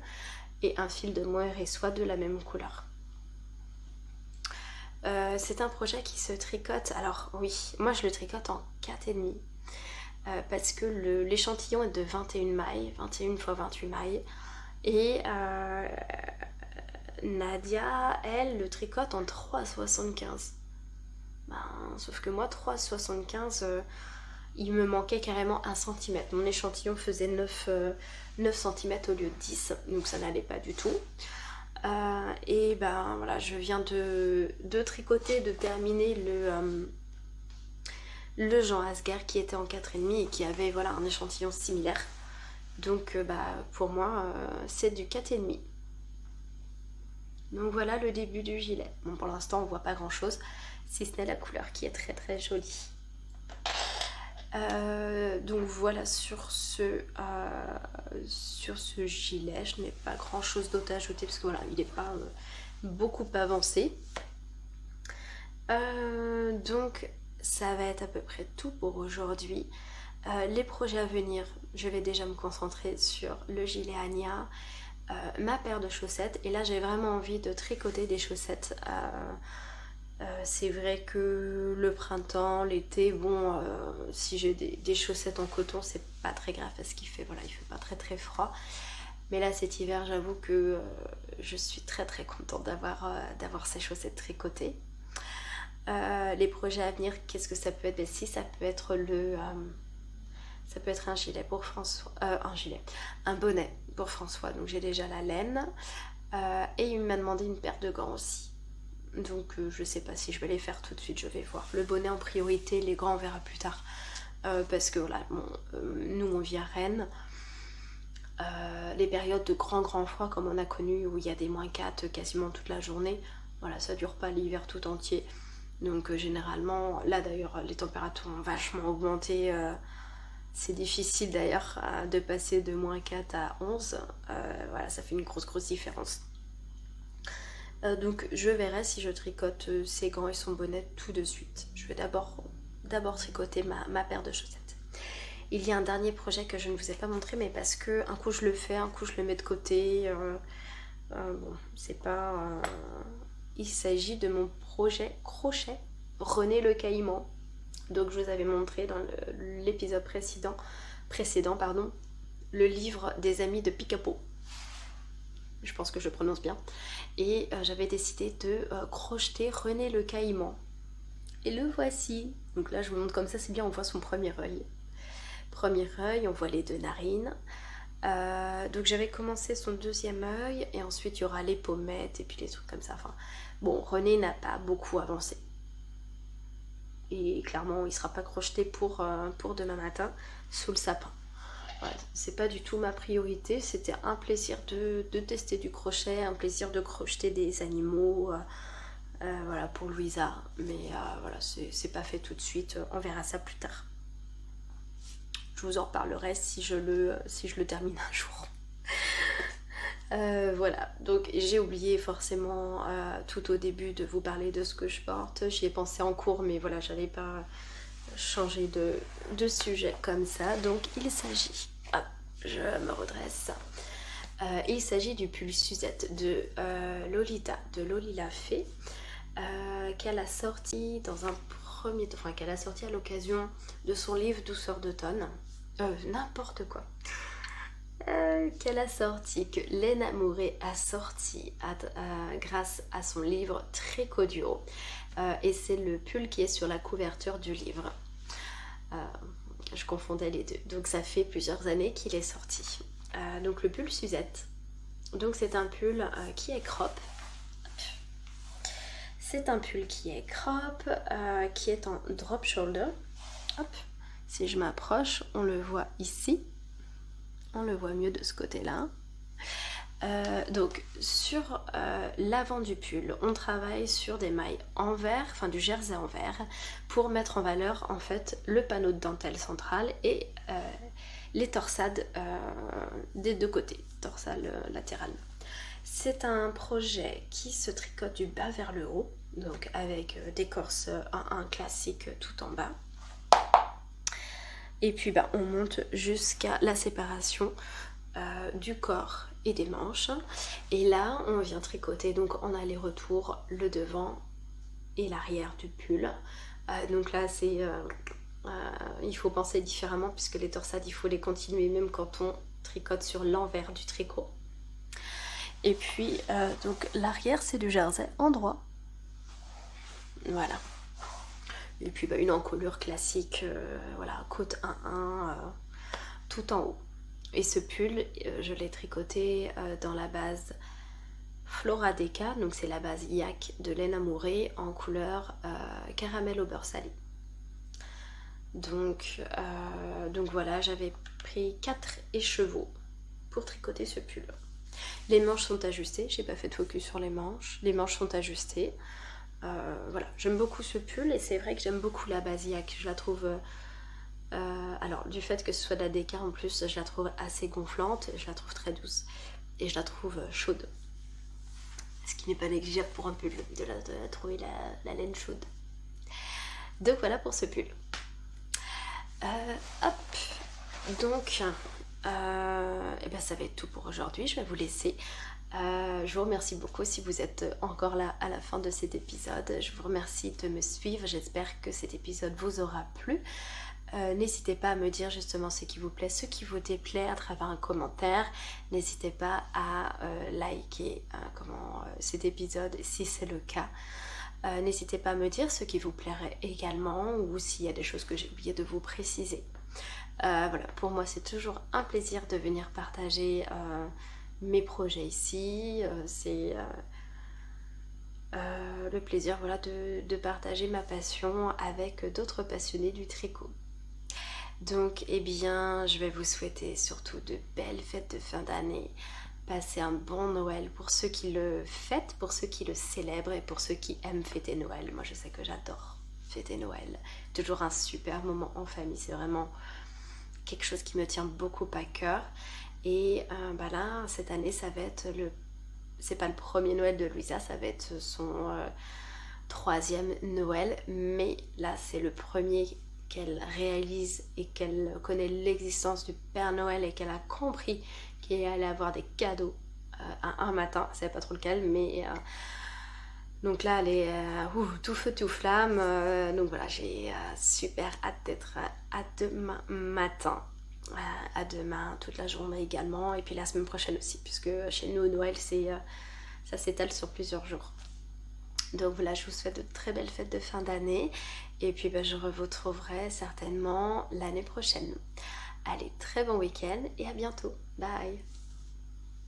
et un fil de mohair et soie de la même couleur. C'est un projet qui se tricote, alors oui, moi je le tricote en 4,5 parce que l'échantillon est de 21 mailles, 21 x 28 mailles, et Nadia, elle, le tricote en 3,75. Sauf que moi, 3,75, il me manquait carrément 1 cm. Mon échantillon faisait 9 cm au lieu de 10, donc ça n'allait pas du tout. Et ben voilà, je viens de tricoter, de terminer le Jean Asgard qui était en 4,5 et qui avait voilà un échantillon similaire. Donc pour moi c'est du 4,5. Donc voilà le début du gilet. Bon, pour l'instant on voit pas grand chose, si ce n'est la couleur qui est très très jolie. Donc voilà sur ce gilet, je n'ai pas grand chose d'autre à ajouter parce que voilà, il n'est pas beaucoup avancé. Donc ça va être à peu près tout pour aujourd'hui. Les projets à venir, je vais déjà me concentrer sur le gilet Anya, ma paire de chaussettes, et là j'ai vraiment envie de tricoter des chaussettes. C'est vrai que le printemps, l'été, bon, si j'ai des chaussettes en coton, c'est pas très grave parce qu'il fait, voilà, il fait pas très très froid. Mais là cet hiver, j'avoue que je suis très très contente d'avoir ces chaussettes tricotées. Les projets à venir, qu'est-ce que ça peut être? Ben, si, ça peut être ça peut être un gilet pour François, un bonnet pour François. Donc j'ai déjà la laine et il m'a demandé une paire de gants aussi. Donc je sais pas si je vais les faire tout de suite, je vais voir. Le bonnet en priorité, les gants on verra plus tard. Parce que voilà, bon, nous on vit à Rennes. Les périodes de grand froid comme on a connu où il y a des -4 quasiment toute la journée, voilà, ça dure pas l'hiver tout entier. Donc généralement, là d'ailleurs les températures ont vachement augmenté. C'est difficile d'ailleurs de passer de -4 à 11. Voilà, ça fait une grosse différence. Donc je verrai si je tricote ses gants et son bonnet tout de suite. Je vais d'abord tricoter ma paire de chaussettes. Il y a un dernier projet que je ne vous ai pas montré, mais parce que un coup je le fais, un coup je le mets de côté. Bon, c'est pas... Il s'agit de mon projet crochet René le Caïman. Donc je vous avais montré dans l'épisode précédent précédent, pardon, le livre des amis de Picapo. Je pense que je prononce bien. Et j'avais décidé de crocheter René le Caïman. Et le voici. Donc là, je vous montre comme ça, c'est bien, on voit son premier œil. Premier œil, on voit les 2 narines. Donc j'avais commencé son 2e œil, et ensuite il y aura les pommettes et puis les trucs comme ça. Enfin, bon, René n'a pas beaucoup avancé. Et clairement, il ne sera pas crocheté pour demain matin sous le sapin. Ouais, c'est pas du tout ma priorité, c'était un plaisir de tester du crochet, un plaisir de crocheter des animaux, voilà, pour Louisa. Mais voilà, c'est pas fait tout de suite, on verra ça plus tard. Je vous en reparlerai si je le termine un jour. Voilà, donc j'ai oublié forcément tout au début de vous parler de ce que je porte. J'y ai pensé en cours, mais voilà, j'allais pas changer de sujet comme ça. Donc il s'agit, hop, je me redresse. Il s'agit du pull Suzette de Lolita, de Lolila Fée, qu'elle a sorti dans un premier temps, enfin qu'elle a sorti à l'occasion de son livre Douceur d'automne. N'importe quoi. Qu'elle a sorti, que Léna Mouret a sorti grâce à son livre Tricot Duo. Et c'est le pull qui est sur la couverture du livre. Je confondais les deux. Donc ça fait plusieurs années qu'il est sorti. Donc le pull Suzette. Donc c'est un pull qui est crop. C'est un pull qui est crop, qui est en drop shoulder. Hop. Si je m'approche, on le voit ici. On le voit mieux de ce côté-là. Donc sur l'avant du pull, on travaille sur des mailles en verre, enfin du jersey en verre, pour mettre en valeur en fait le panneau de dentelle central et les torsades des 2 côtés, dorsale latérale. C'est un projet qui se tricote du bas vers le haut, donc avec des corses 1-1 classiques tout en bas. Et puis on monte jusqu'à la séparation du corps et des manches. Et là, on vient tricoter donc en aller-retour le devant et l'arrière du pull. Donc là, il faut penser différemment puisque les torsades, il faut les continuer même quand on tricote sur l'envers du tricot. Et puis, donc l'arrière, c'est du jersey en droit. Voilà. Et puis une encolure classique, voilà, côte 1-1, tout en haut. Et ce pull, je l'ai tricoté dans la base Flora Deca, donc c'est la base Yak de Léna Mouret en couleur caramel au beurre salé. Donc voilà, j'avais pris 4 écheveaux pour tricoter ce pull. Les manches sont ajustées, j'ai pas fait de focus sur les manches sont ajustées. Voilà, j'aime beaucoup ce pull et c'est vrai que j'aime beaucoup la base Yak. Je la trouve, alors du fait que ce soit de la Deca en plus, je la trouve assez gonflante, je la trouve très douce et je la trouve chaude. Ce qui n'est pas négligeable pour un pull, de trouver la laine chaude. Donc voilà pour ce pull. Hop, donc ça va être tout pour aujourd'hui. Je vais vous laisser. Je vous remercie beaucoup si vous êtes encore là à la fin de cet épisode. Je vous remercie de me suivre. J'espère que cet épisode vous aura plu. N'hésitez pas à me dire justement ce qui vous plaît, ce qui vous déplaît à travers un commentaire. N'hésitez pas à liker cet épisode si c'est le cas. N'hésitez pas à me dire ce qui vous plairait également ou s'il y a des choses que j'ai oublié de vous préciser. Voilà, pour moi c'est toujours un plaisir de venir partager mes projets ici. C'est le plaisir, voilà, de partager ma passion avec d'autres passionnés du tricot. Donc je vais vous souhaiter surtout de belles fêtes de fin d'année. Passez un bon Noël pour ceux qui le fêtent, pour ceux qui le célèbrent et pour ceux qui aiment fêter Noël. Moi je sais que j'adore fêter Noël. Toujours un super moment en famille, c'est vraiment quelque chose qui me tient beaucoup à cœur. Et là, cette année, ça va être c'est pas le premier Noël de Louisa, ça va être son 3e Noël. Mais là, c'est le premier qu'elle réalise et qu'elle connaît l'existence du Père Noël et qu'elle a compris qu'il allait avoir des cadeaux un matin. C'est pas trop le cas, mais donc là, elle est tout feu, tout flamme. Donc voilà, j'ai super hâte d'être à demain matin. À demain, toute la journée également, et puis la semaine prochaine aussi, puisque chez nous, Noël, ça s'étale sur plusieurs jours. Donc voilà, je vous souhaite de très belles fêtes de fin d'année, et puis je vous retrouverai certainement l'année prochaine. Allez, très bon week-end, et à bientôt. Bye!